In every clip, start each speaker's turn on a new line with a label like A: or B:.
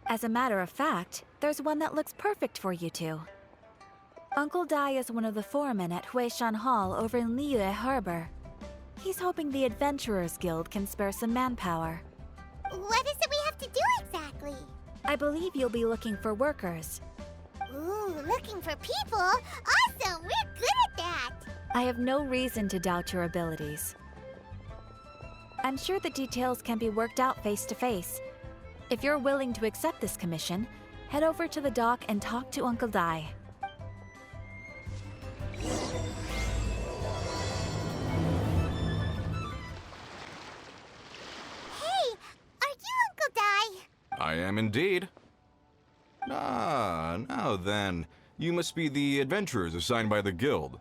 A: As a matter of fact, there's one that looks perfect for you two. Uncle Dai is one of the foremen at Huishan Hall over in Liyue Harbor. He's hoping the Adventurers Guild can spare some manpower.
B: What is it we have to do exactly?
A: I believe you'll be looking for workers.
B: Ooh, looking for people? Awesome! We're good at that!
A: I have no reason to doubt your abilities. I'm sure the details can be worked out face to face. If you're willing to accept this commission, head over to the dock and talk to Uncle Dai.
B: Hey, are you Uncle Dai?
C: I am indeed. Ah, now then. You must be the adventurers assigned by the guild.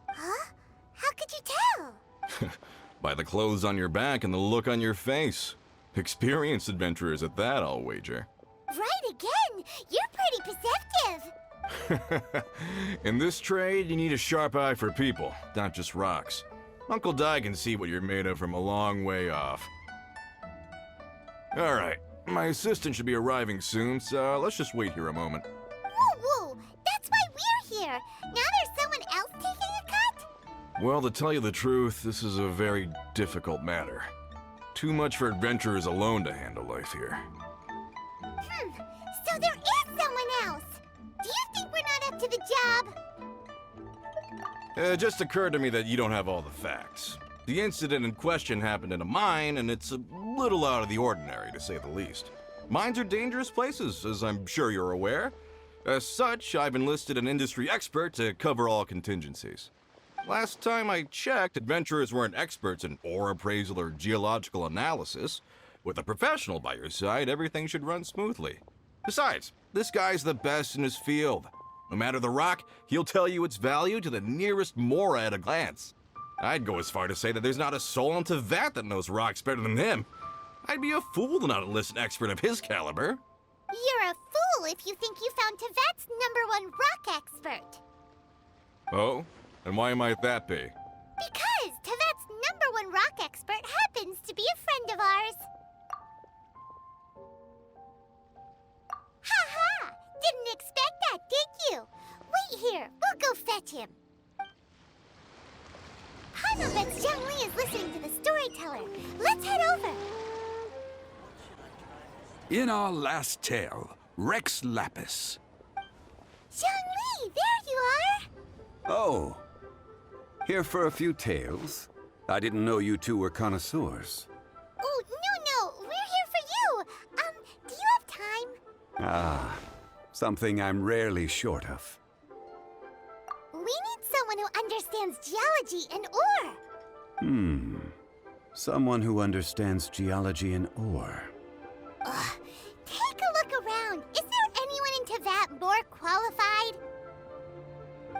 B: Huh? How could you tell?
C: By the clothes on your back and the look on your face. Experienced adventurers at that, I'll wager.
B: Right again! You're pretty perceptive!
C: In this trade, you need a sharp eye for people, not just rocks. Uncle Dai can see what you're made of from a long way off. Alright, my assistant should be arriving soon, so let's just wait here a moment.
B: Woo woo! That's why we're here! Now there's someone else taking a cut?
C: Well, to tell you the truth, this is a very difficult matter. Too much for adventurers alone to handle life here.
B: So there is someone else! Do you think we're not up to the job?
C: It just occurred to me that you don't have all the facts. The incident in question happened in a mine, and it's a little out of the ordinary, to say the least. Mines are dangerous places, as I'm sure you're aware. As such, I've enlisted an industry expert to cover all contingencies. Last time I checked, adventurers weren't experts in ore appraisal or geological analysis. With a professional by your side, everything should run smoothly. Besides, this guy's the best in his field. No matter the rock, he'll tell you its value to the nearest mora at a glance. I'd go as far to say that there's not a soul in Teyvat that knows rocks better than him. I'd be a fool to not enlist an expert of his caliber.
B: You're a fool if you think you found Teyvat's #1 rock expert.
C: Oh? And why might that be?
B: Because Teyvat's #1 rock expert happens to be a friend of ours. Ha ha! Didn't expect that, did you? Wait here, we'll go fetch him. Hanno bets Zhongli is listening to the storyteller. Let's head over.
D: In our last tale, Rex Lapis.
B: Zhongli, there you are!
D: Oh. Here for a few tales? I didn't know you two were connoisseurs.
B: Oh, no, we're here for you. Do you have time?
D: Ah, something I'm rarely short of.
B: We need someone who understands geology and ore.
D: Someone who understands geology and ore.
B: Take a look around. Is there anyone in Teyvat more qualified?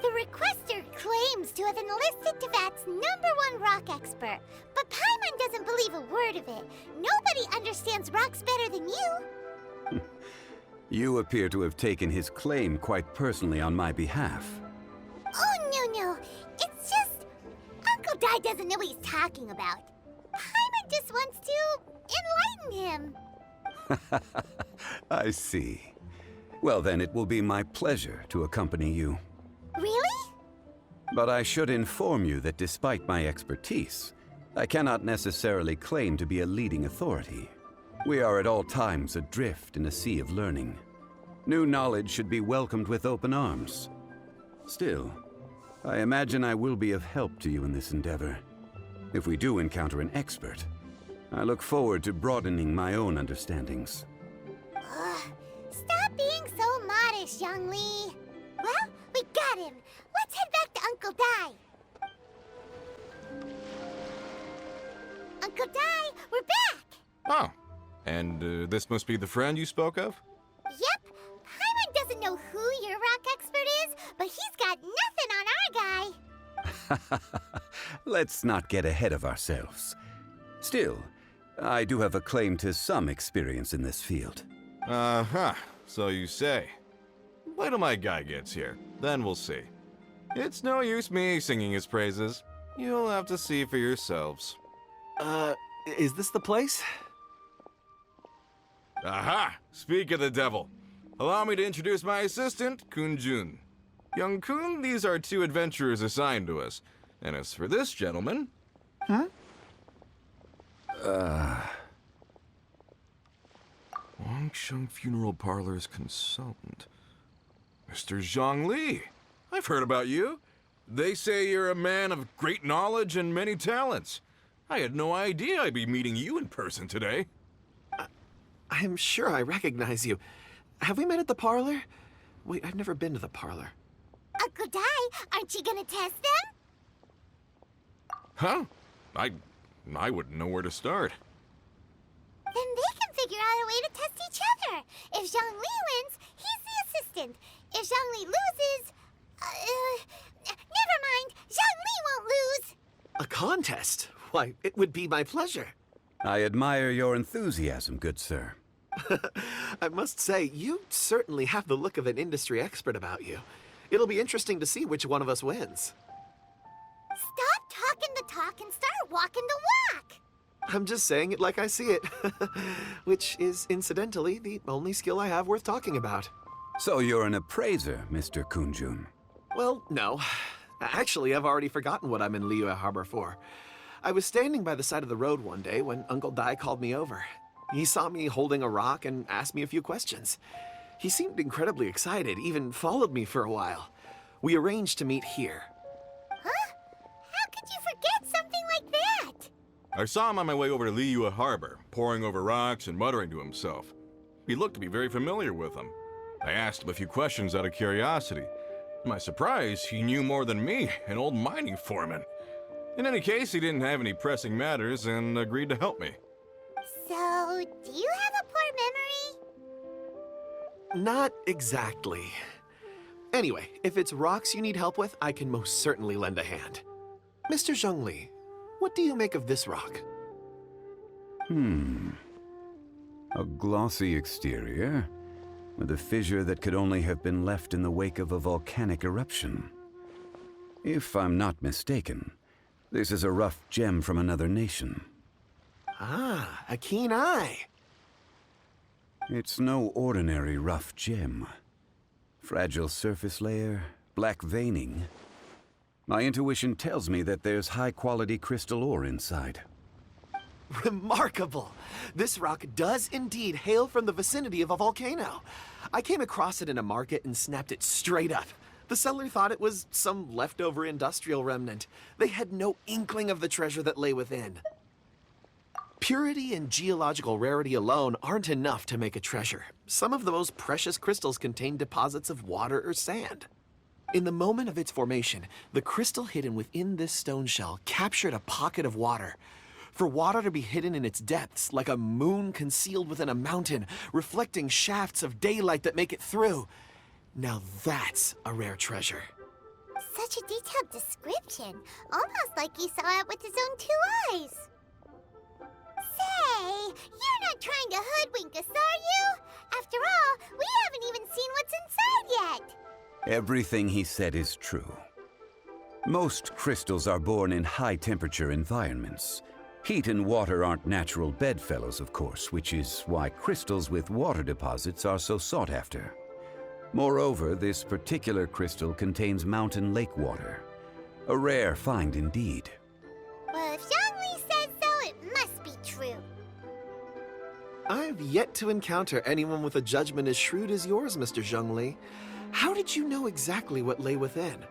B: The requester claims to have enlisted Teyvat's #1 rock expert, but Paimon doesn't believe a word of it. Nobody understands rocks better than you.
D: You appear to have taken his claim quite personally on my behalf.
B: Oh, no. It's just... Uncle Dai doesn't know what he's talking about. Paimon just wants to enlighten him.
D: I see. Well, then it will be my pleasure to accompany you.
B: Really?
D: But I should inform you that despite my expertise, I cannot necessarily claim to be a leading authority. We are at all times adrift in a sea of learning. New knowledge should be welcomed with open arms. Still, I imagine I will be of help to you in this endeavor. If we do encounter an expert, I look forward to broadening my own understandings.
B: Stop being so modest, Zhongli. Well, we got him. Let's head back to Uncle Dai. Uncle Dai, we're back!
C: Oh, and this must be the friend you spoke of?
B: Yep. Paimon doesn't know who your rock expert is, but he's got nothing on our guy.
D: Let's not get ahead of ourselves. Still, I do have a claim to some experience in this field.
C: Uh-huh, so you say. Wait till my guy gets here, then we'll see. It's no use me singing his praises. You'll have to see for yourselves.
E: Is this the place?
C: Aha! Speak of the devil. Allow me to introduce my assistant, Kun-jun. Young Kun, these are 2 adventurers assigned to us. And as for this gentleman... Wangsheng Funeral Parlor's consultant. Mr. Zhongli. I've heard about you. They say you're a man of great knowledge and many talents. I had no idea I'd be meeting you in person today.
E: I'm sure I recognize you. Have we met at the parlor? Wait, I've never been to the parlor.
B: Uncle Dai, aren't you gonna test them?
C: Huh? I wouldn't know where to start.
B: Then they can figure out a way to test each other. If Zhongli wins, he's the assistant. If Zhongli loses... never mind. Zhongli won't lose.
E: A contest? Why, it would be my pleasure.
D: I admire your enthusiasm, good sir.
E: I must say, you certainly have the look of an industry expert about you. It'll be interesting to see which one of us wins.
B: Stop talking the talk and start walking the walk.
E: I'm just saying it like I see it. Which is, incidentally, the only skill I have worth talking about.
D: So you're an appraiser, Mr. Kun-jun.
E: Well, no. Actually, I've already forgotten what I'm in Liyue Harbor for. I was standing by the side of the road one day when Uncle Dai called me over. He saw me holding a rock and asked me a few questions. He seemed incredibly excited, even followed me for a while. We arranged to meet here.
B: Huh? How could you forget something like that?
C: I saw him on my way over to Liyue Harbor, poring over rocks and muttering to himself. He looked to be very familiar with them. I asked him a few questions out of curiosity. To my surprise, he knew more than me, an old mining foreman. In any case, he didn't have any pressing matters and agreed to help me.
B: So, do you have a poor memory?
E: Not exactly. Anyway, if it's rocks you need help with, I can most certainly lend a hand. Mr. Zhongli, what do you make of this rock?
D: A glossy exterior, with a fissure that could only have been left in the wake of a volcanic eruption. If I'm not mistaken, this is a rough gem from another nation.
E: Ah, a keen eye.
D: It's no ordinary rough gem. Fragile surface layer, black veining. My intuition tells me that there's high-quality crystal ore inside.
E: Remarkable! This rock does indeed hail from the vicinity of a volcano. I came across it in a market and snapped it straight up. The seller thought it was some leftover industrial remnant. They had no inkling of the treasure that lay within. Purity and geological rarity alone aren't enough to make a treasure. Some of the most precious crystals contain deposits of water or sand. In the moment of its formation, the crystal hidden within this stone shell captured a pocket of water. For water to be hidden in its depths, like a moon concealed within a mountain, reflecting shafts of daylight that make it through. Now that's a rare treasure.
B: Such a detailed description. Almost like he saw it with his own 2 eyes. Say, you're not trying to hoodwink us, are you? After all, we haven't even seen what's inside yet.
D: Everything he said is true. Most crystals are born in high-temperature environments. Heat and water aren't natural bedfellows, of course, which is why crystals with water deposits are so sought after. Moreover, this particular crystal contains mountain lake water. A rare find indeed.
B: Well, if Zhongli says so, it must be true.
E: I've yet to encounter anyone with a judgment as shrewd as yours, Mr. Zhongli. How did you know exactly what lay within?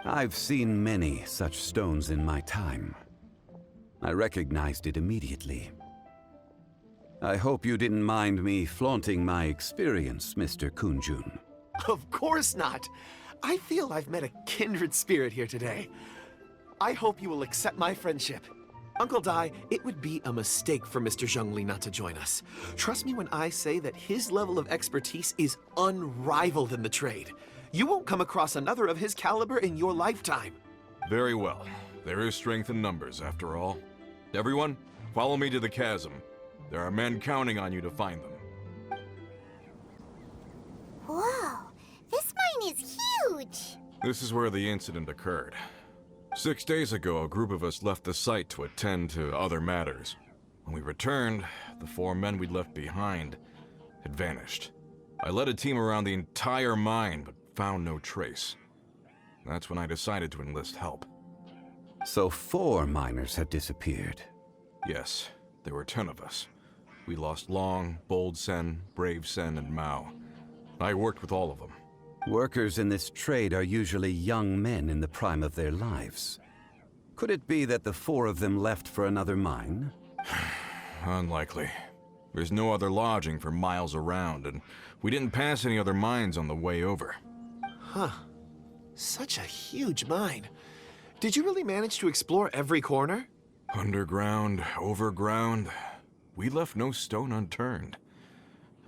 D: I've seen many such stones in my time. I recognized it immediately. I hope you didn't mind me flaunting my experience, Mr. Kun-jun.
E: Of course not. I feel I've met a kindred spirit here today. I hope you will accept my friendship. Uncle Dai, it would be a mistake for Mr. Zhongli not to join us. Trust me when I say that his level of expertise is unrivaled in the trade. You won't come across another of his caliber in your lifetime.
C: Very well. There is strength in numbers, after all. Everyone, follow me to the chasm. There are men counting on you to find them.
B: Whoa, this mine is huge.
C: This is where the incident occurred. 6 days ago, a group of us left the site to attend to other matters. When we returned, the 4 men we'd left behind had vanished. I led a team around the entire mine, but found no trace. That's when I decided to enlist help.
D: So 4 miners have disappeared.
C: Yes, there were 10 of us. We lost Long, Bold Sen, Brave Sen, and Mao. I worked with all of them.
D: Workers in this trade are usually young men in the prime of their lives. Could it be that the 4 of them left for another mine?
C: Unlikely. There's no other lodging for miles around, and we didn't pass any other mines on the way over.
E: Huh. Such a huge mine. Did you really manage to explore every corner?
C: Underground, overground. We left no stone unturned.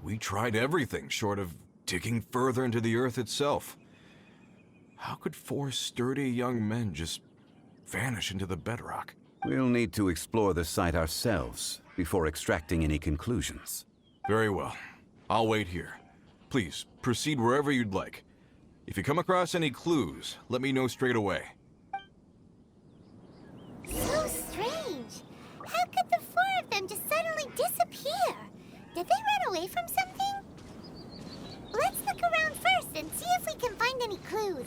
C: We tried everything short of digging further into the earth itself. How could 4 sturdy young men just vanish into the bedrock?
D: We'll need to explore the site ourselves before extracting any conclusions.
C: Very well. I'll wait here. Please, proceed wherever you'd like. If you come across any clues, let me know straight away.
B: So strange. How could the 4 of them just suddenly disappear? Did they run away from something? Let's look around first and see if we can find any clues.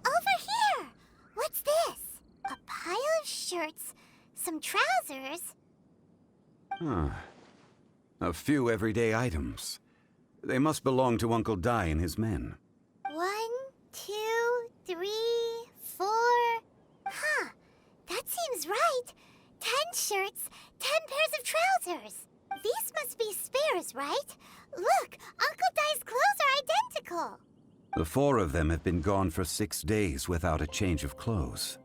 B: Over here! What's this? A pile of shirts, some trousers.
D: Huh. A few everyday items. They must belong to Uncle Dai and his men.
B: 1, 2, 3, 4. Huh. That seems right. 10 shirts, 10 pairs of trousers. These must be spares, right? Look, Uncle Dai's clothes are identical.
D: The 4 of them have been gone for 6 days without a change of clothes.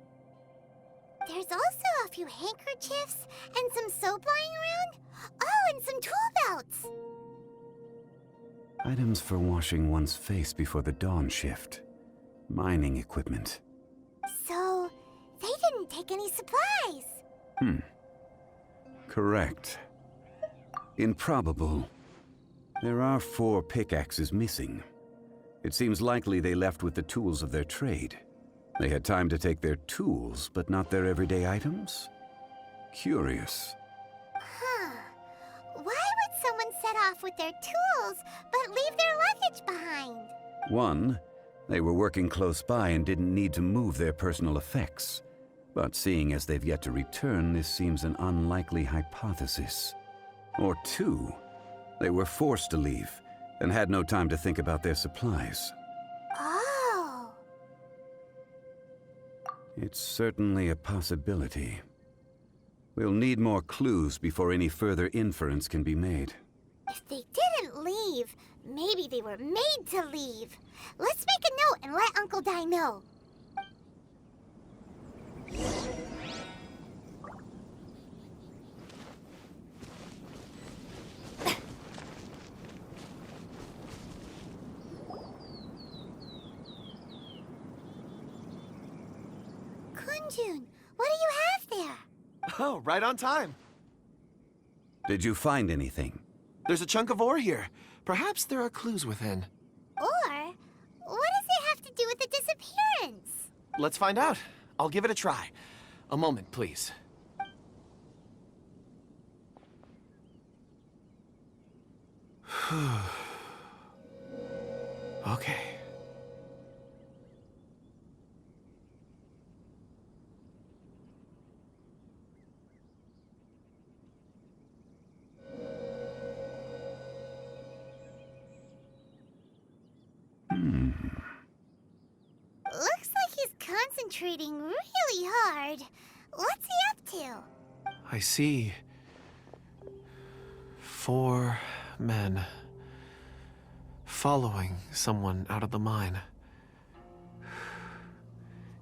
B: There's also a few handkerchiefs and some soap lying around. Oh, and some tool belts.
D: Items for washing one's face before the dawn shift. Mining equipment.
B: So, they didn't take any supplies.
D: Correct. Improbable. There are 4 pickaxes missing. It seems likely they left with the tools of their trade. They had time to take their tools, but not their everyday items? Curious.
B: Huh. Why would someone set off with their tools, but leave their luggage behind?
D: 1, they were working close by and didn't need to move their personal effects. But seeing as they've yet to return, this seems an unlikely hypothesis. Or 2, they were forced to leave and had no time to think about their supplies.
B: Oh.
D: It's certainly a possibility. We'll need more clues before any further inference can be made.
B: If they didn't leave, maybe they were made to leave. Let's make a note and let Uncle Dai know. Kunjun, what do you have there?
E: Oh, right on time.
D: Did you find anything?
E: There's a chunk of ore here. Perhaps there are clues within.
B: Or, what does it have to do with the disappearance?
E: Let's find out. I'll give it a try. A moment, please. Okay.
B: Looks like he's concentrating really hard. What's he up to?
E: I see 4 men following someone out of the mine.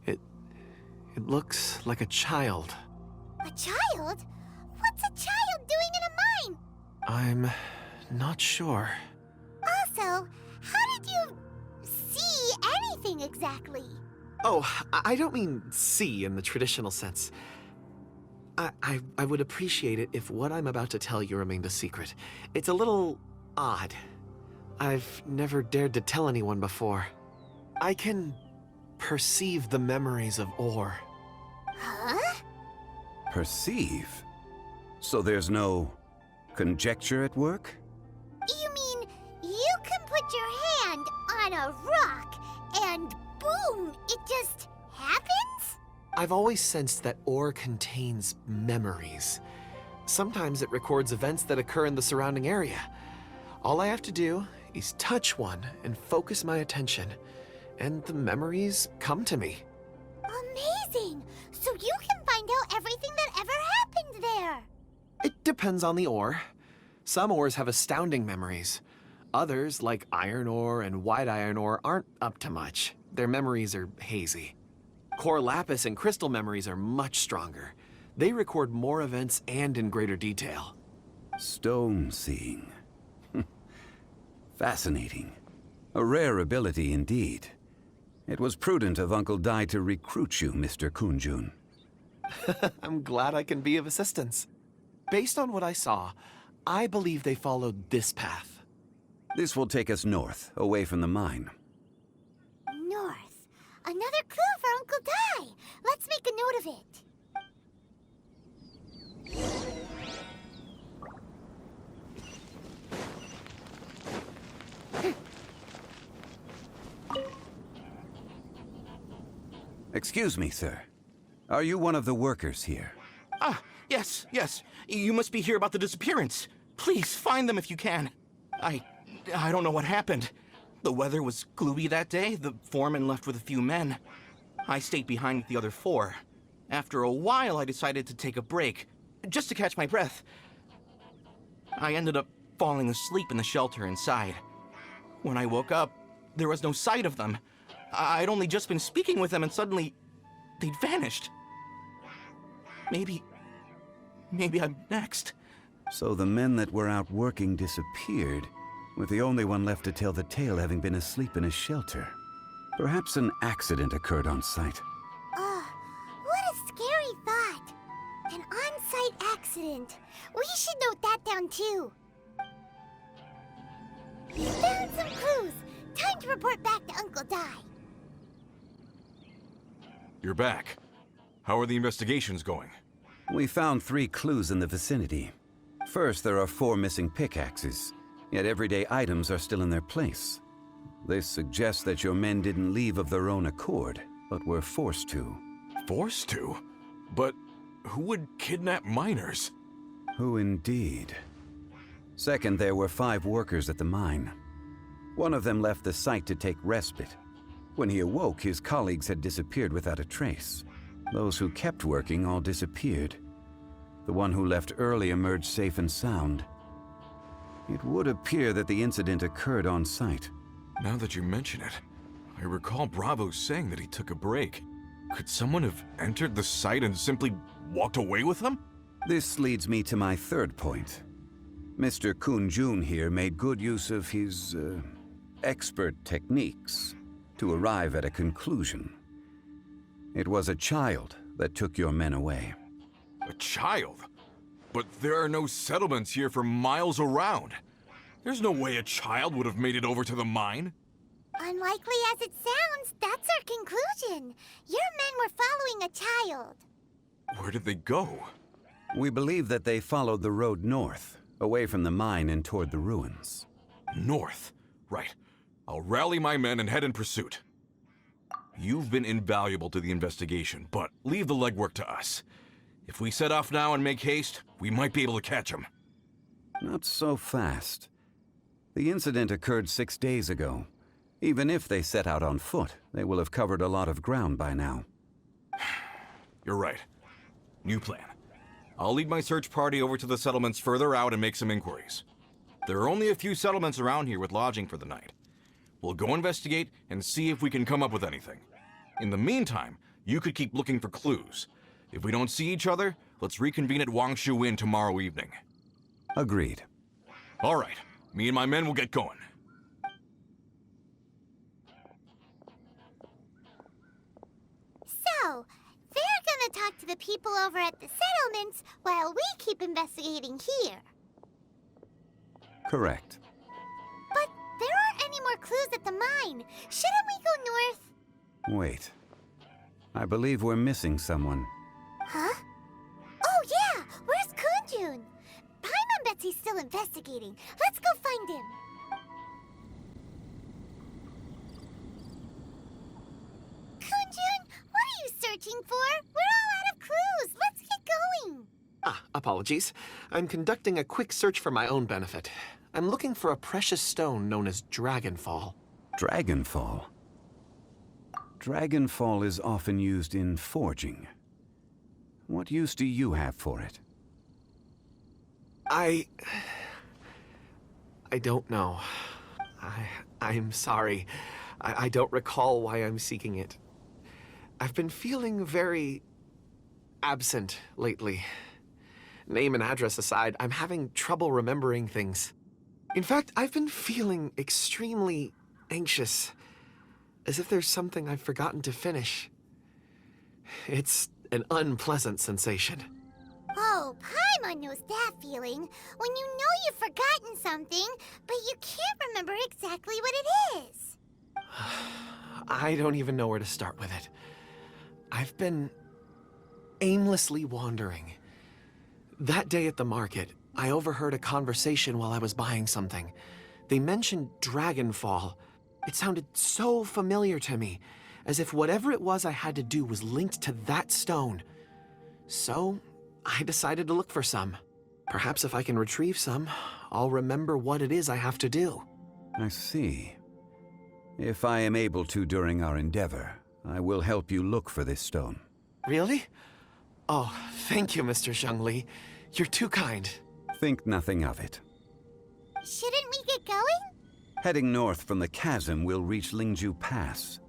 E: It looks like a child.
B: A child? What's a child doing in a mine?
E: I'm not sure.
B: Also, how did you see anything exactly?
E: Oh, I don't mean see in the traditional sense. I would appreciate it if what I'm about to tell you remained a secret. It's a little odd. I've never dared to tell anyone before. I can perceive the memories of ore.
B: Huh?
D: Perceive? So there's no conjecture at work?
B: You mean you can put your hand on a rock and boom, it just happens?
E: I've always sensed that ore contains memories. Sometimes it records events that occur in the surrounding area. All I have to do is touch one and focus my attention, and the memories come to me.
B: Amazing! So you can find out everything that ever happened there.
E: It depends on the ore. Some ores have astounding memories. Others, like iron ore and white iron ore, aren't up to much. Their memories are hazy. Core lapis and crystal memories are much stronger. They record more events and in greater detail.
D: Stone seeing. Fascinating. A rare ability indeed. It was prudent of Uncle Dai to recruit you, Mr. Kunjun.
E: I'm glad I can be of assistance. Based on what I saw, I believe they followed this path.
D: This will take us north, away from the mine.
B: North. Another clue for Uncle Dai. Let's make a note of it.
D: Excuse me, sir. Are you one of the workers here?
F: Ah, yes. You must be here about the disappearance. Please, find them if you can. I don't know what happened. The weather was gloomy that day. The foreman left with a few men. I stayed behind with the other 4. After a while, I decided to take a break, just to catch my breath. I ended up falling asleep in the shelter inside. When I woke up, there was no sight of them. I'd only just been speaking with them and suddenly, they'd vanished. Maybe I'm next.
D: So the men that were out working disappeared, with the only one left to tell the tale having been asleep in a shelter. Perhaps an accident occurred on site.
B: What a scary thought. An on-site accident. We should note that down too. We found some clues. Time to report back to Uncle Dai.
C: You're back. How are the investigations going?
D: We found 3 clues in the vicinity. First, there are 4 missing pickaxes, yet everyday items are still in their place. This suggests that your men didn't leave of their own accord, but were forced to.
C: Forced to? But who would kidnap miners?
D: Who indeed? Second, there were 5 workers at the mine. One of them left the site to take respite. When he awoke, his colleagues had disappeared without a trace. Those who kept working all disappeared. The one who left early emerged safe and sound. It would appear that the incident occurred on site.
C: Now that you mention it, I recall Bravo saying that he took a break. Could someone have entered the site and simply walked away with him?
D: This leads me to my third point. Mr. Kunjun here made good use of his, expert techniques to arrive at a conclusion. It was a child that took your men away.
C: A child? But there are no settlements here for miles around. There's no way a child would have made it over to the mine.
B: Unlikely as it sounds, that's our conclusion. Your men were following a child.
C: Where did they go?
D: We believe that they followed the road north, away from the mine and toward the ruins.
C: North. Right. I'll rally my men and head in pursuit. You've been invaluable to the investigation, but leave the legwork to us. If we set off now and make haste, we might be able to catch them.
D: Not so fast. The incident occurred 6 days ago. Even if they set out on foot, they will have covered a lot of ground by now.
C: You're right. New plan. I'll lead my search party over to the settlements further out and make some inquiries. There are only a few settlements around here with lodging for the night. We'll go investigate and see if we can come up with anything. In the meantime, you could keep looking for clues. If we don't see each other, let's reconvene at Wangshu Inn tomorrow evening.
D: Agreed.
C: All right. Me and my men will get going.
B: So, they're gonna talk to the people over at the settlements while we keep investigating here.
D: Correct.
B: But there aren't any more clues at the mine. Shouldn't we go north?
D: Wait. I believe we're missing someone.
B: Huh? he's still investigating. Let's go find him. Kunjun, what are you searching for? We're all out of clues. Let's get going.
E: Apologies. I'm conducting a quick search for my own benefit. I'm looking for a precious stone known as Dragonfall.
D: Dragonfall? Dragonfall is often used in forging. What use do you have for it?
E: I don't know. I'm sorry. I don't recall why I'm seeking it. I've been feeling very absent lately. Name and address aside, I'm having trouble remembering things. In fact, I've been feeling extremely anxious, as if there's something I've forgotten to finish. It's an unpleasant sensation.
B: Oh, Paimon knows that feeling. When you know you've forgotten something, but you can't remember exactly what it is.
E: I don't even know where to start with it. I've been aimlessly wandering. That day at the market, I overheard a conversation while I was buying something. They mentioned Dragonfall. It sounded so familiar to me, as if whatever it was I had to do was linked to that stone. So, I decided to look for some. Perhaps if I can retrieve some, I'll remember what it is I have to do.
D: I see. If I am able to during our endeavor, I will help you look for this stone.
E: Really? Oh, thank you, Mr. Zhongli. You're too kind.
D: Think nothing of it.
B: Shouldn't we get going?
D: Heading north from the chasm, we'll reach Lingju Pass.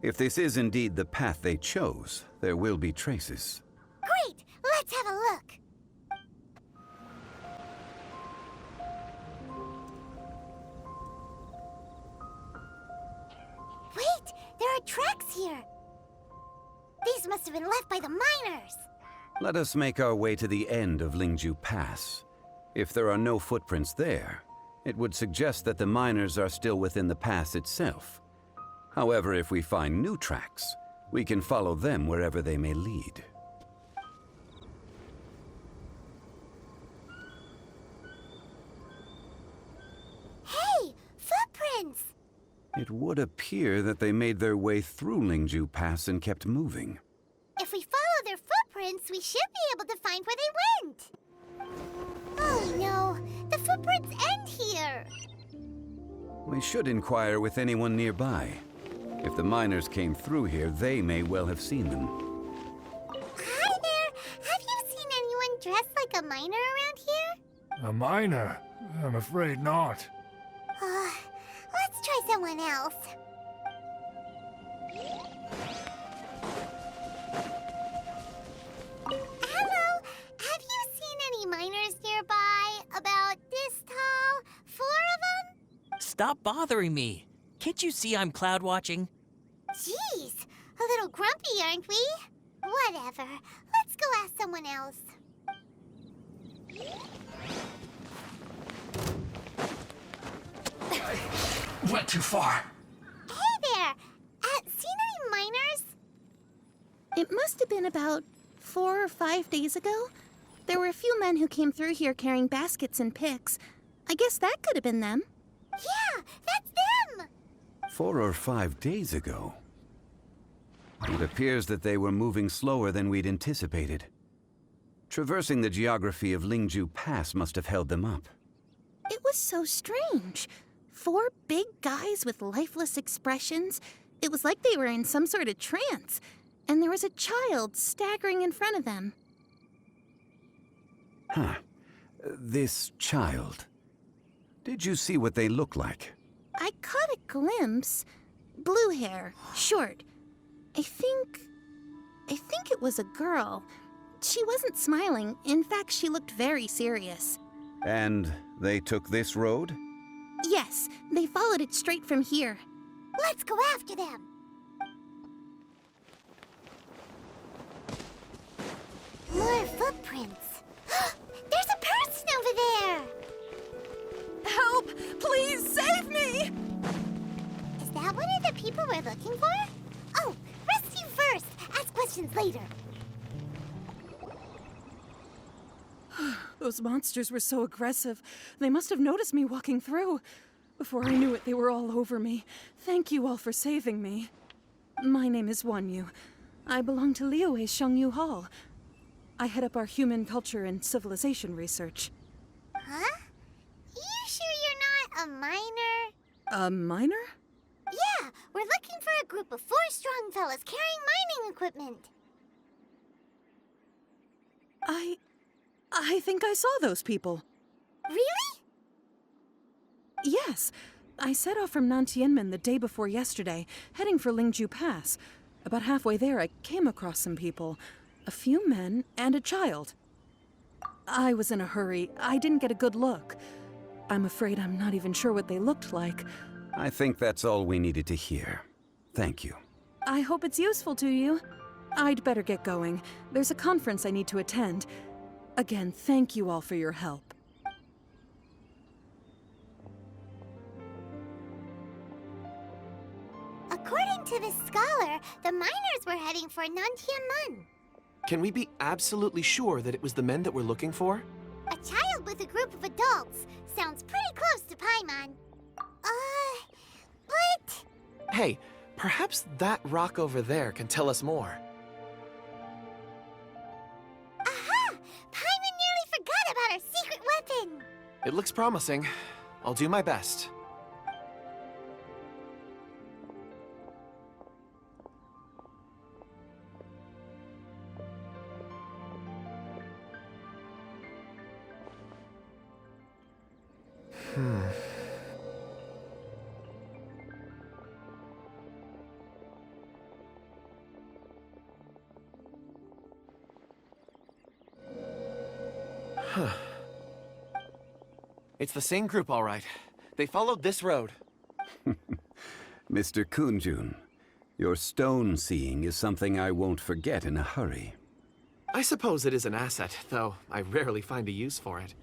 D: If this is indeed the path they chose, there will be traces.
B: Great! Let's have a look. Wait! There are tracks here! These must have been left by the miners!
D: Let us make our way to the end of Lingju Pass. If there are no footprints there, it would suggest that the miners are still within the pass itself. However, if we find new tracks, we can follow them wherever they may lead.
B: Hey! Footprints!
D: It would appear that they made their way through Lingju Pass and kept moving.
B: If we follow their footprints, we should be able to find where they went. Oh no, the footprints end here.
D: We should inquire with anyone nearby. If the miners came through here, they may well have seen them.
B: Hi there, have you seen anyone dressed like a miner around here?
G: A miner? I'm afraid not.
B: Let's try someone else. Hello, have you seen any miners nearby? About this tall? 4 of them?
H: Stop bothering me. Can't you see I'm cloud watching?
B: Jeez, a little grumpy, aren't we? Whatever, let's go ask someone else.
G: Went too far.
B: Hey there! Seen any miners?
I: It must have been about 4 or 5 days ago. There were a few men who came through here carrying baskets and picks. I guess that could have been them.
B: Yeah, that's them!
D: 4 or 5 days ago. It appears that they were moving slower than we'd anticipated. Traversing the geography of Lingju Pass must have held them up.
I: It was so strange. 4 big guys with lifeless expressions. It was like they were in some sort of trance. And there was a child staggering in front of them.
D: Huh. This child. Did you see what they look like?
I: I caught a glimpse. Blue hair, short. I think it was a girl. She wasn't smiling. In fact, she looked very serious.
D: And they took this road?
I: Yes, they followed it straight from here.
B: Let's go after them! More footprints. There's a person over there!
A: Help! Please save me!
B: Is that one of the people we're looking for? Oh, rescue first! Ask questions later.
J: Those monsters were so aggressive. They must have noticed me walking through. Before I knew it, they were all over me. Thank you all for saving me. My name is Wanyu. I belong to Liyue's Shangyu Hall. I head up our human culture and civilization research.
B: Huh? You sure you're not a minor?
J: A minor?
B: Yeah, we're looking for a group of 4 strong fellas carrying mining equipment.
J: I think I saw those people.
B: Really?
J: Yes. I set off from Nantianmen the day before yesterday, heading for Lingju Pass. About halfway there, I came across some people. A few men and a child. I was in a hurry. I didn't get a good look. I'm afraid I'm not even sure what they looked like.
D: I think that's all we needed to hear. Thank you.
J: I hope it's useful to you. I'd better get going. There's a conference I need to attend. Again, thank you all for your help.
B: According to this scholar, the miners were heading for Nantianmen.
E: Can we be absolutely sure that it was the men that we're looking for?
B: A child with a group of adults. Sounds pretty close to Paimon. But...
E: Hey, perhaps that rock over there can tell us more.
B: Aha! Paimon nearly forgot about our secret weapon!
E: It looks promising. I'll do my best. It's the same group, all right. They followed this road.
D: Mr. Kunjun, your stone seeing is something I won't forget in a hurry.
E: I suppose it is an asset, though I rarely find a use for it.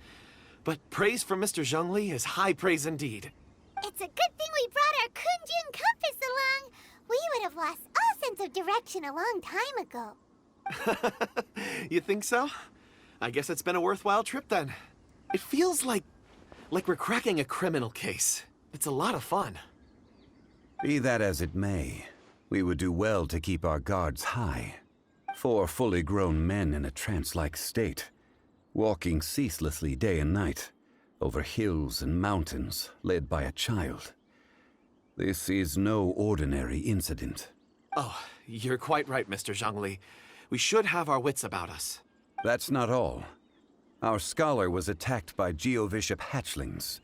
E: But praise from Mr. Zhongli is high praise indeed.
B: It's a good thing we brought our Kunjun compass along. We would have lost all sense of direction a long time ago.
E: You think so? I guess it's been a worthwhile trip then. It feels like we're cracking a criminal case. It's a lot of fun.
D: Be that as it may, we would do well to keep our guards high. 4 fully grown men in a trance-like state, walking ceaselessly day and night, over hills and mountains, led by a child. This is no ordinary incident.
E: Oh, you're quite right, Mr. Zhongli. We should have our wits about us.
D: That's not all. Our scholar was attacked by Geovishap hatchlings,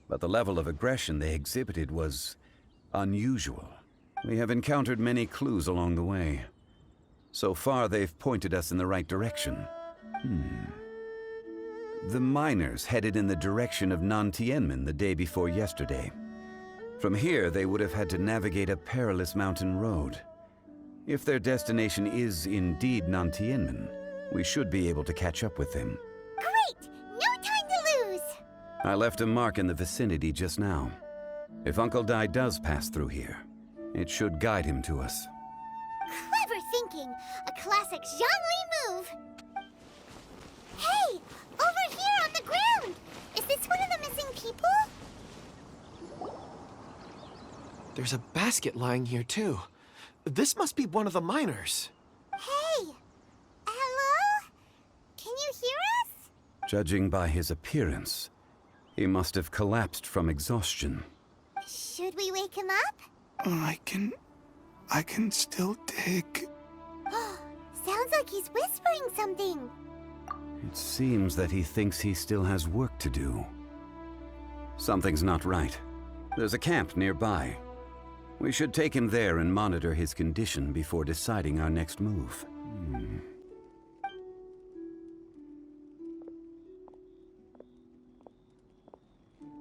D: but the level of aggression they exhibited was unusual. We have encountered many clues along the way. So far, they've pointed us in the right direction. The miners headed in the direction of Nantianmen the day before yesterday. From here, they would have had to navigate a perilous mountain road. If their destination is indeed Nantianmen, we should be able to catch up with them.
B: Great! No time to lose!
D: I left a mark in the vicinity just now. If Uncle Dai does pass through here, it should guide him to us.
B: Clever thinking. A classic Zhongli move. Hey! Over here on the ground! Is this one of the missing people?
E: There's a basket lying here, too. This must be one of the miners.
B: Hey! Hello? Can you hear us?
D: Judging by his appearance, he must have collapsed from exhaustion.
B: Should we wake him up?
G: I can still dig.
B: Sounds like he's whispering something.
D: It seems that he thinks he still has work to do. Something's not right. There's a camp nearby. We should take him there and monitor his condition before deciding our next move.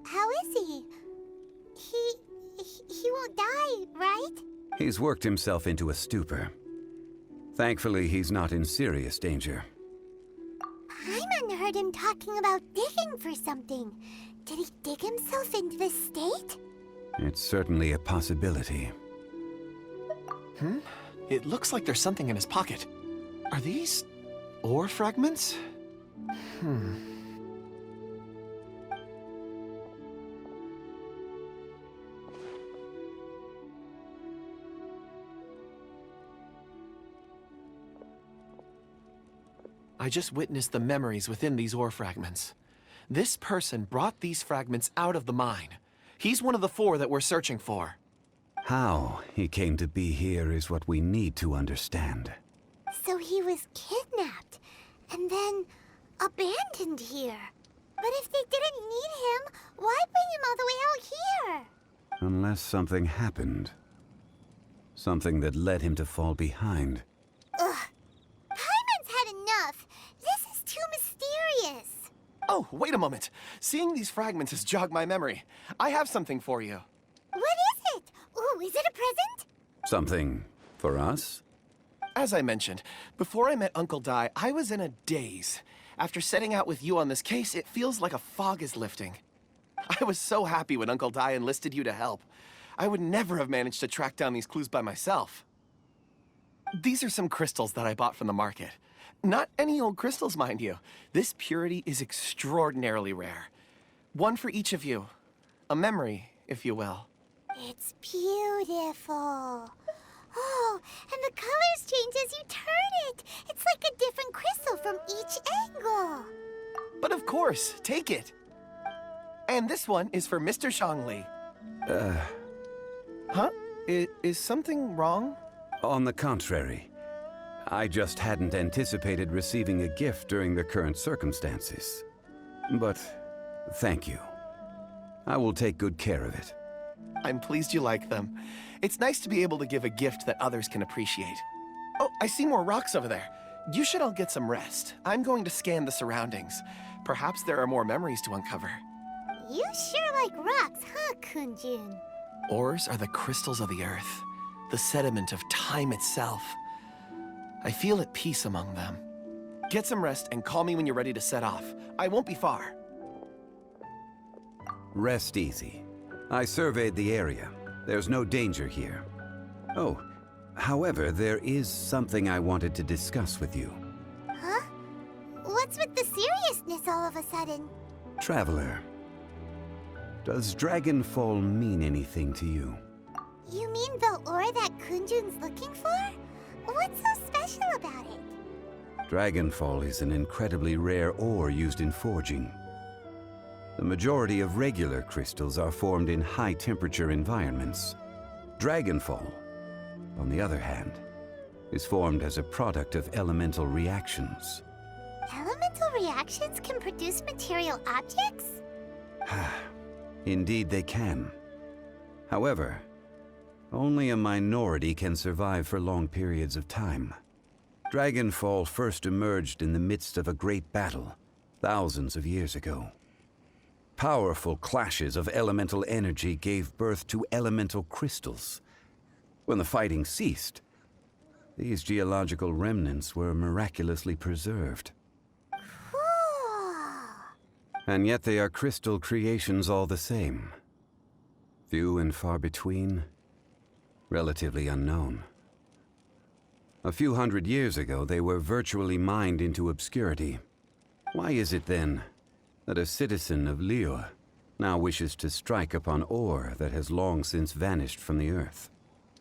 B: How is he? He won't die, right?
D: He's worked himself into a stupor. Thankfully, he's not in serious danger.
B: Paimon heard him talking about digging for something. Did he dig himself into this state?
D: It's certainly a possibility.
E: It looks like there's something in his pocket. Are these ore fragments? I just witnessed the memories within these ore fragments. This person brought these fragments out of the mine. He's one of the 4 that we're searching for.
D: How he came to be here is what we need to understand.
B: So he was kidnapped and then abandoned here. But if they didn't need him, why bring him all the way out here?
D: Unless something happened. Something that led him to fall behind.
B: Ugh. Paimon's had enough. This is too mysterious.
E: Oh, wait a moment. Seeing these fragments has jogged my memory. I have something for you.
B: What is it? Ooh, is it a present?
D: Something for us?
E: As I mentioned, before I met Uncle Dai, I was in a daze. After setting out with you on this case, it feels like a fog is lifting. I was so happy when Uncle Dai enlisted you to help. I would never have managed to track down these clues by myself. These are some crystals that I bought from the market. Not any old crystals, mind you. This purity is extraordinarily rare. One for each of you. A memory, if you will.
B: It's beautiful. Oh, and the colors change as you turn it. It's like a different crystal from each angle.
E: But of course, take it. And this one is for Mr. Zhongli. Huh? Is something wrong?
D: On the contrary. I just hadn't anticipated receiving a gift during the current circumstances. But thank you. I will take good care of it.
E: I'm pleased you like them. It's nice to be able to give a gift that others can appreciate. Oh, I see more rocks over there. You should all get some rest. I'm going to scan the surroundings. Perhaps there are more memories to uncover.
B: You sure like rocks, huh, Kunjun?
E: Ores are the crystals of the earth, the sediment of time itself. I feel at peace among them. Get some rest and call me when you're ready to set off. I won't be far.
D: Rest easy. I surveyed the area. There's no danger here. Oh, however, there is something I wanted to discuss with you.
B: Huh? What's with the seriousness all of a sudden?
D: Traveler, does Dragonfall mean anything to you?
B: You mean the ore that Kunjun's looking for? What's so special about it?
D: Dragonfall is an incredibly rare ore used in forging. The majority of regular crystals are formed in high-temperature environments. Dragonfall, on the other hand, is formed as a product of elemental reactions.
B: Elemental reactions can produce material objects?
D: Indeed they can. However, only a minority can survive for long periods of time. Dragonfall first emerged in the midst of a great battle, thousands of years ago. Powerful clashes of elemental energy gave birth to elemental crystals. When the fighting ceased, these geological remnants were miraculously preserved.
B: Cool.
D: And yet they are crystal creations all the same. Few and far between, relatively unknown. A few hundred years ago, they were virtually mined into obscurity. Why is it then that a citizen of Liyue now wishes to strike upon ore that has long since vanished from the earth?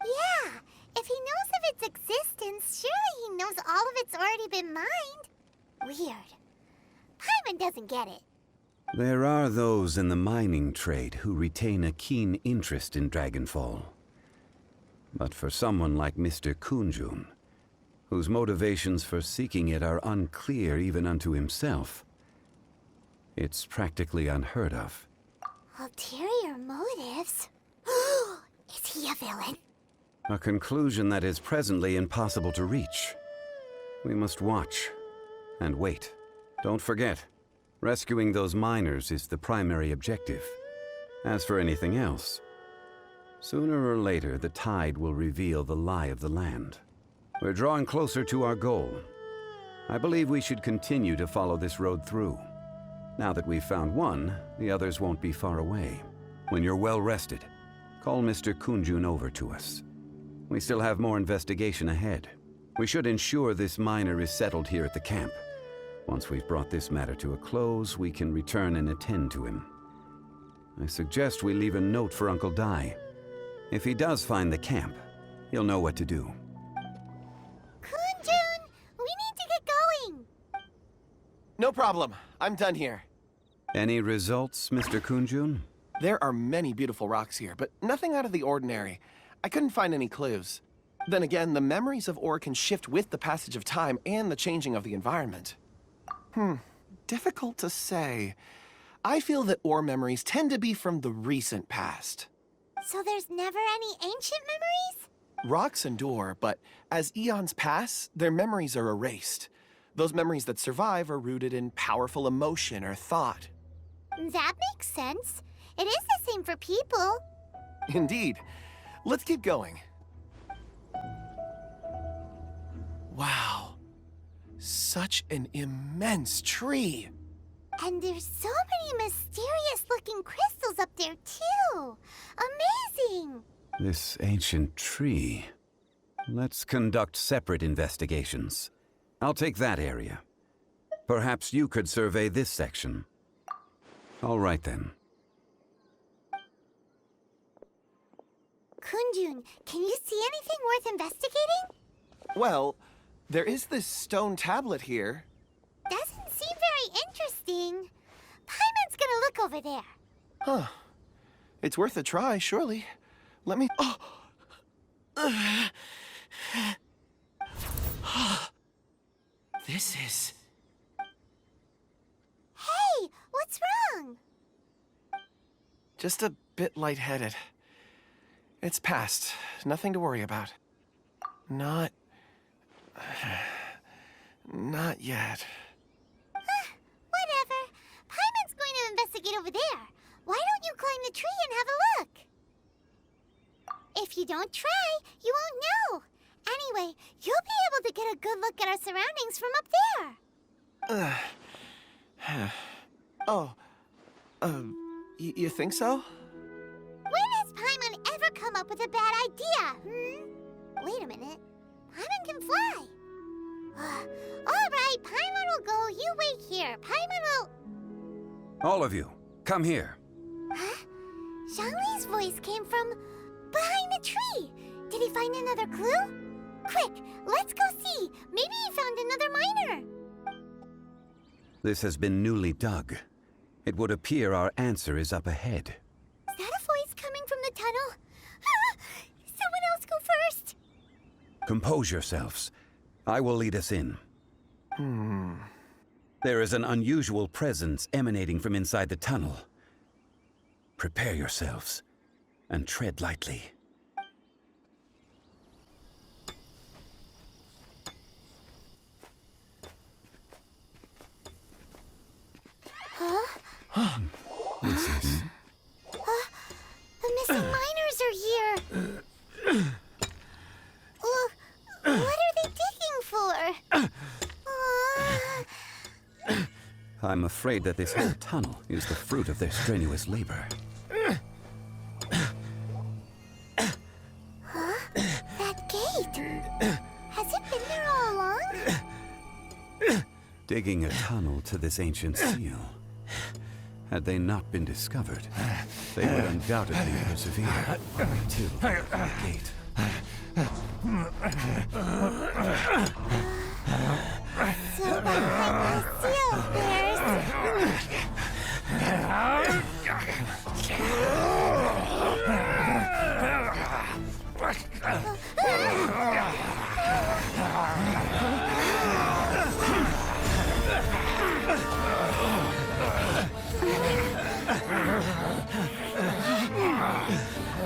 B: Yeah, if he knows of its existence, surely he knows all of it's already been mined. Weird. Paimon doesn't get it.
D: There are those in the mining trade who retain a keen interest in Dragonfall. But for someone like Mr. Kunjun, whose motivations for seeking it are unclear even unto himself, it's practically unheard of.
B: Ulterior motives? Is he a villain?
D: A conclusion that is presently impossible to reach. We must watch and wait. Don't forget, rescuing those miners is the primary objective. As for anything else, sooner or later the tide will reveal the lie of the land. We're drawing closer to our goal. I believe we should continue to follow this road through. Now that we've found one, the others won't be far away. When you're well rested, call Mr. Kunjun over to us. We still have more investigation ahead. We should ensure this miner is settled here at the camp. Once we've brought this matter to a close, we can return and attend to him. I suggest we leave a note for Uncle Dai. If he does find the camp, he'll know what to do.
B: Kunjun, we need to get going.
E: No problem. I'm done here.
D: Any results, Mr. Kunjun?
E: There are many beautiful rocks here, but nothing out of the ordinary. I couldn't find any clues. Then again, the memories of ore can shift with the passage of time and the changing of the environment. Difficult to say. I feel that ore memories tend to be from the recent past.
B: So there's never any ancient memories?
E: Rocks endure, but as eons pass, their memories are erased. Those memories that survive are rooted in powerful emotion or thought.
B: That makes sense. It is the same for people.
E: Indeed. Let's keep going. Wow. Such an immense tree.
B: And there's so many mysterious-looking crystals up there, too. Amazing!
D: This ancient tree. Let's conduct separate investigations. I'll take that area. Perhaps you could survey this section. All right, then.
B: Kunjun, can you see anything worth investigating?
E: Well, there is this stone tablet here.
B: Doesn't seem very interesting. Paimon's gonna look over there.
E: Huh. It's worth a try, surely. Let me... This is...
B: Hey, what's wrong?
E: just a bit lightheaded. It's past. Nothing to worry about. Not yet.
B: Whatever. Paimon's going to investigate over there. Why don't you climb the tree and have a look? If you don't try, you won't know. Anyway, you'll be able to get a good look at our surroundings from up there.
E: You think so?
B: When has Paimon ever come up with a bad idea, Wait a minute. Paimon can fly. All right, Paimon will go. You wait here. Paimon will...
D: All of you, come here.
B: Huh? Zhongli's voice came from behind the tree. Did he find another clue? Quick, let's go see. Maybe he found another miner.
D: This has been newly dug. It would appear our answer is up ahead.
B: Is that a voice coming from the tunnel? Someone else go first.
D: Compose yourselves. I will lead us in. There is an unusual presence emanating from inside the tunnel. Prepare yourselves and tread lightly. This is...
B: The missing miners are here. What are they digging for?
D: I'm afraid that this whole tunnel is the fruit of their strenuous labor.
B: That gate. Has it been there all along?
D: Digging a tunnel to this ancient seal. Had they not been discovered, they would undoubtedly persevere until the gate.
B: So behind the seal there's...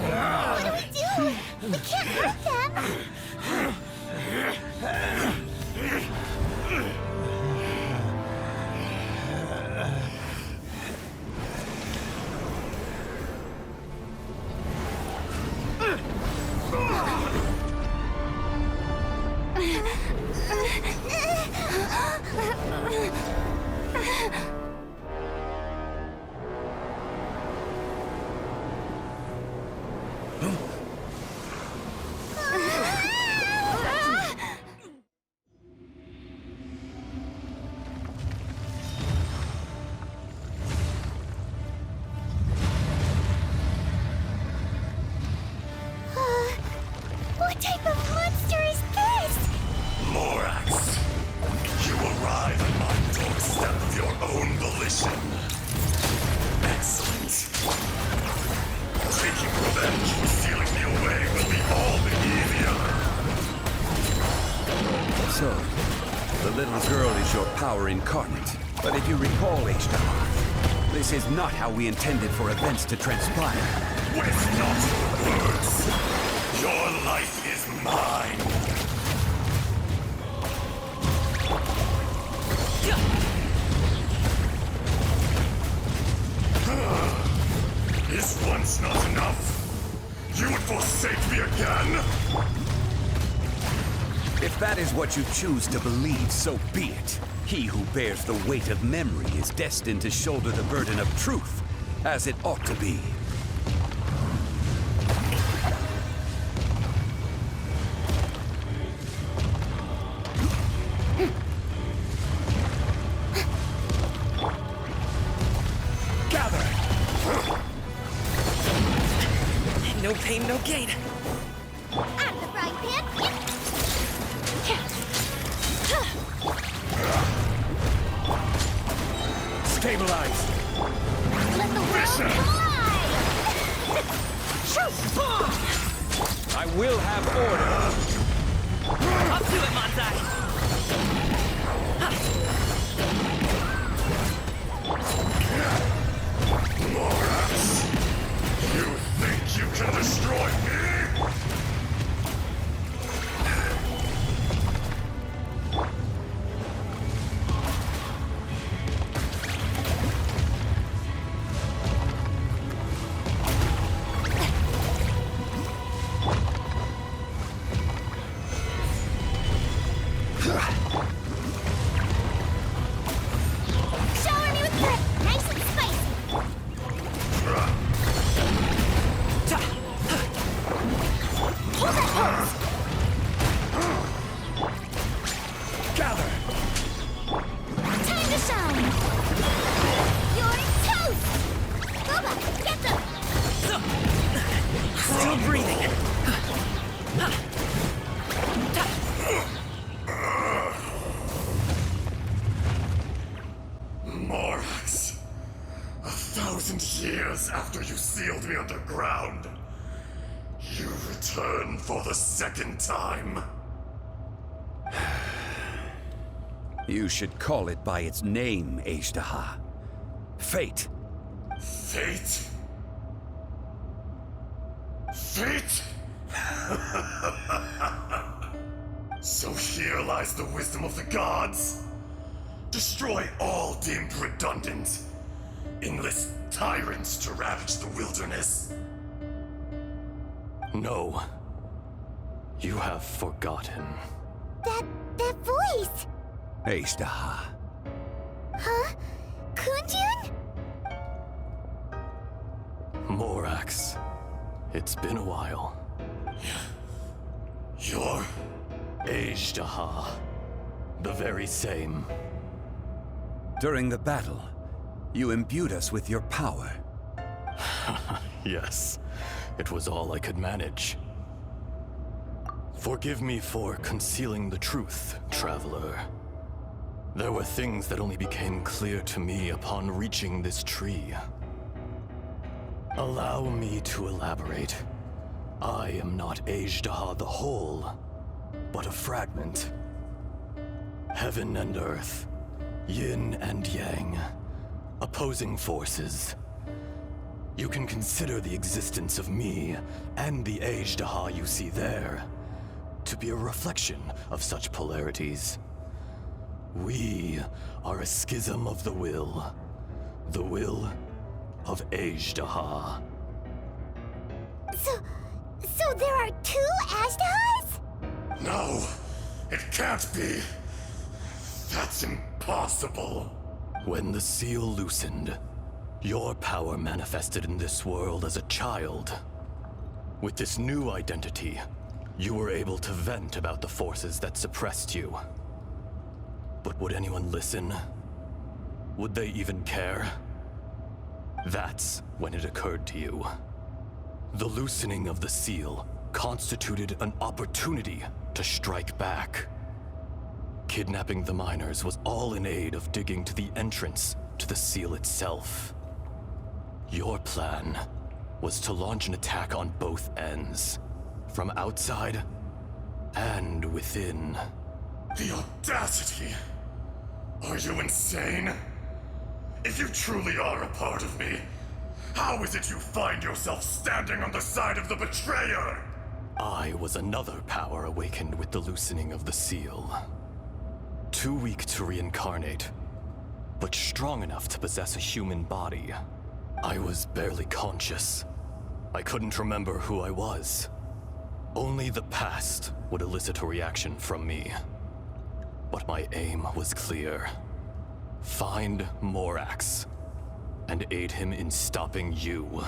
B: What do we do? We can't hurt them. What type of monster is this?
K: Morax, you arrive at my doorstep
D: so. The little girl is your power incarnate. But if you recall, H-Dahar, this is not how we intended for events to transpire.
K: Waste not words. Your life is mine. Is once not enough? You would forsake me again?
D: If that is what you choose to believe, so be it. He who bears the weight of memory is destined to shoulder the burden of truth, as it ought to be.
H: Gather! No pain, no gain.
B: Out of the frying pan.
K: Stabilize.
B: Let the world collide!
D: I will have order.
H: Up to it, Manzai!
K: Morax! You think you can destroy me?
B: Shower me with grip, nice and spicy. Hold that pose.
K: Gather!
B: Time to shine. You're toast. Boba, get them.
H: Still breathing.
K: Morax, 1,000 years after you sealed me underground, you return for the second time.
D: You should call it by its name, H-Dahar. Fate.
K: Fate? Fate? So here lies the wisdom of the gods. Destroy all deemed redundant. Enlist tyrants to ravage the wilderness.
L: No. You have forgotten.
B: That voice.
D: H-Dahar.
B: Huh? Kunjun?
L: Morax. It's been a while.
K: You're...
L: H-Dahar. The very same.
D: During the battle, you imbued us with your power.
L: Yes. It was all I could manage. Forgive me for concealing the truth, Traveler. There were things that only became clear to me upon reaching this tree. Allow me to elaborate. I am not H-Dahar the whole, but a fragment. Heaven and earth, yin and yang, opposing forces. You can consider the existence of me and the H-Dahar you see there to be a reflection of such polarities. We are a schism of the will of H-Dahar.
B: So there are two Ashdahars?
K: No, it can't be. That's impossible.
L: When the seal loosened, your power manifested in this world as a child. With this new identity, you were able to vent about the forces that suppressed you. But would anyone listen? Would they even care? That's when it occurred to you. The loosening of the seal constituted an opportunity to strike back. Kidnapping the miners was all in aid of digging to the entrance to the seal itself. Your plan was to launch an attack on both ends, from outside and within.
K: The audacity! Are you insane? If you truly are a part of me, how is it you find yourself standing on the side of the betrayer?
L: I was another power awakened with the loosening of the seal. Too weak to reincarnate, but strong enough to possess a human body. I was barely conscious. I couldn't remember who I was. Only the past would elicit a reaction from me. But my aim was clear. Find Morax, and aid him in stopping you.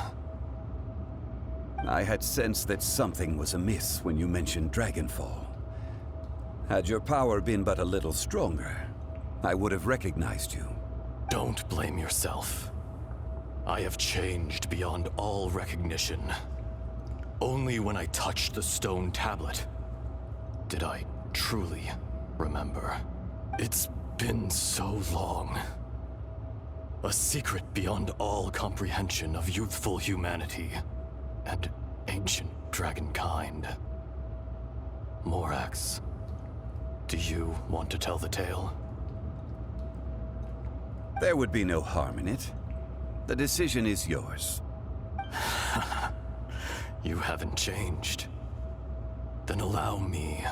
D: I had sensed that something was amiss when you mentioned Dragonfall. Had your power been but a little stronger, I would have recognized you.
L: Don't blame yourself. I have changed beyond all recognition. Only when I touched the stone tablet did I truly remember. It's been so long. A secret beyond all comprehension of youthful humanity and ancient dragonkind. Morax, do you want to tell the tale?
D: There would be no harm in it. The decision is yours.
L: You haven't changed. Then allow me.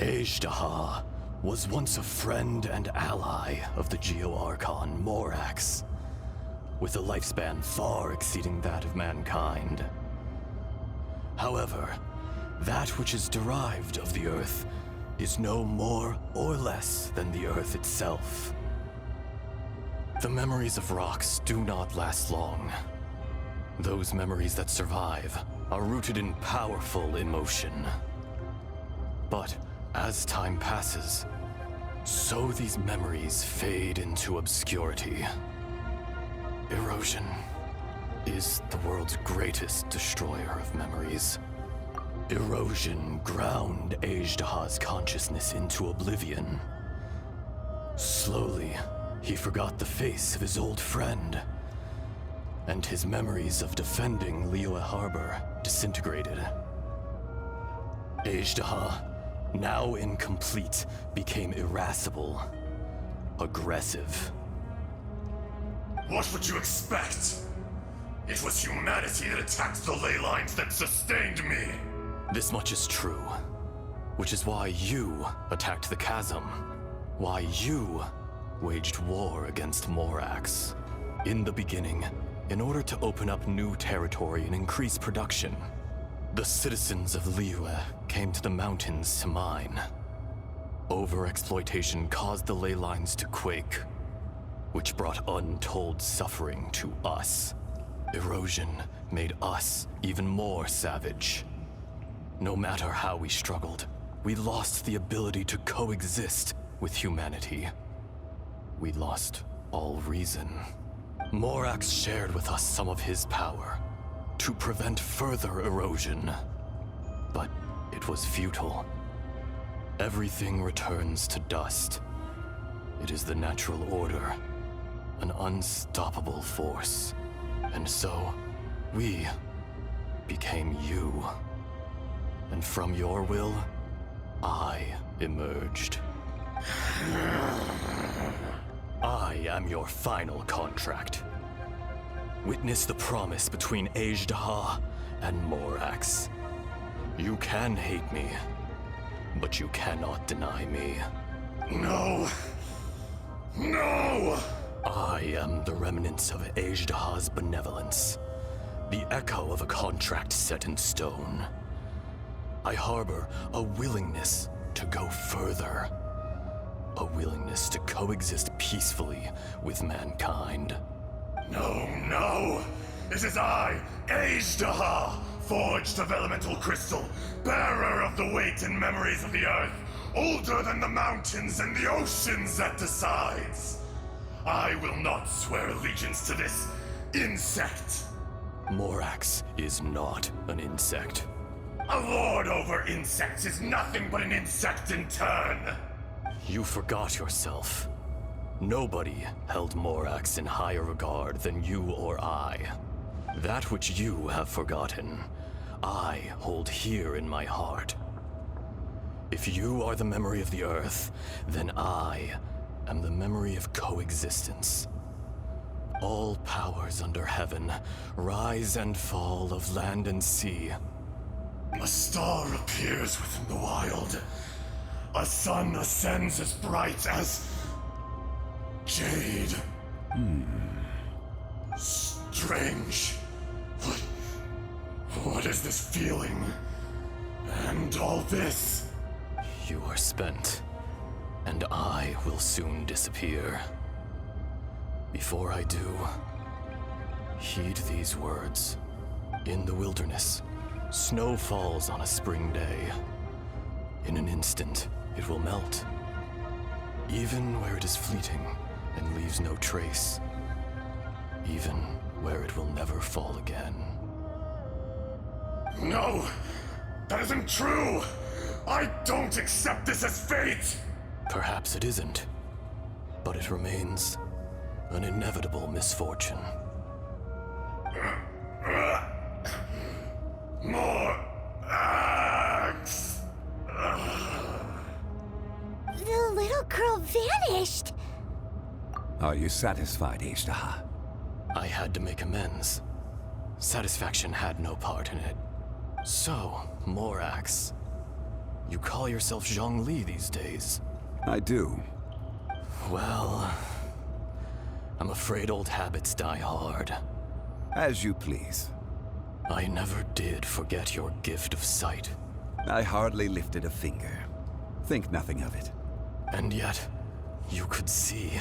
L: Ejdaha was once a friend and ally of the Geo-Archon Morax, with a lifespan far exceeding that of mankind. However, that which is derived of the Earth is no more or less than the Earth itself. The memories of rocks do not last long. Those memories that survive are rooted in powerful emotion. But as time passes, so these memories fade into obscurity. Erosion is the world's greatest destroyer of memories. Erosion ground Ejdaha's consciousness into oblivion. Slowly, he forgot the face of his old friend, and his memories of defending Liyue Harbor disintegrated. Ejdaha, now incomplete, became irascible, aggressive.
K: What would you expect? It was humanity that attacked the ley lines that sustained me.
L: This much is true, which is why you attacked the chasm, why you waged war against Morax. In the beginning, in order to open up new territory and increase production, the citizens of Liyue came to the mountains to mine. Overexploitation caused the ley lines to quake, which brought untold suffering to us. Erosion made us even more savage. No matter how we struggled, we lost the ability to coexist with humanity. We lost all reason. Morax shared with us some of his power to prevent further erosion, but it was futile. Everything returns to dust. It is the natural order, an unstoppable force. And so, we became you. And from your will, I emerged. I am your final contract. Witness the promise between Ejdaha and Morax. You can hate me, but you cannot deny me.
K: No! No!
L: I am the remnants of Ejdaha's benevolence, the echo of a contract set in stone. I harbor a willingness to go further, a willingness to coexist peacefully with mankind.
K: No, no! It is I, Ejdaha, forged of elemental crystal, bearer of the weight and memories of the earth, older than the mountains and the oceans that decides. I will not swear allegiance to this insect.
L: Morax is not an insect.
K: A lord over insects is nothing but an insect in turn.
L: You forgot yourself. Nobody held Morax in higher regard than you or I. That which you have forgotten, I hold here in my heart. If you are the memory of the Earth, then I am the memory of coexistence. All powers under heaven, rise and fall of land and sea.
K: A star appears within the wild. A sun ascends as bright as jade. Strange. What is this feeling? And all this?
L: You are spent, and I will soon disappear. Before I do, heed these words. In the wilderness, snow falls on a spring day. In an instant, it will melt. Even where it is fleeting and leaves no trace. Even where it will never fall again.
K: No! That isn't true! I don't accept this as fate!
L: Perhaps it isn't, but it remains an inevitable misfortune.
K: More axe!
B: The little girl vanished!
D: Are you satisfied, H2?
L: I had to make amends. Satisfaction had no part in it. So, Morax, you call yourself Zhongli these days?
D: I do.
L: Well, I'm afraid old habits die hard.
D: As you please.
L: I never did forget your gift of sight.
D: I hardly lifted a finger. Think nothing of it.
L: And yet, you could see.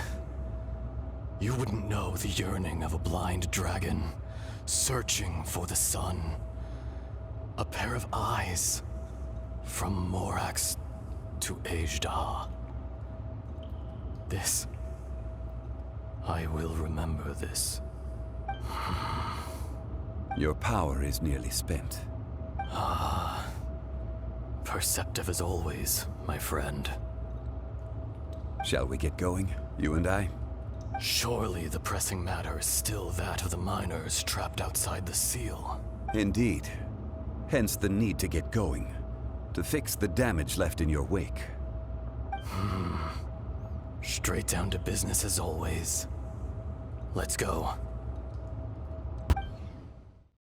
L: You wouldn't know the yearning of a blind dragon, searching for the sun. A pair of eyes, from Morax to Ejda. This, I will remember this.
D: Your power is nearly spent.
L: Perceptive as always, my friend.
D: Shall we get going, you and I?
L: Surely the pressing matter is still that of the miners trapped outside the seal.
D: Indeed. Hence the need to get going. To fix the damage left in your wake.
L: Straight down to business as always. Let's go.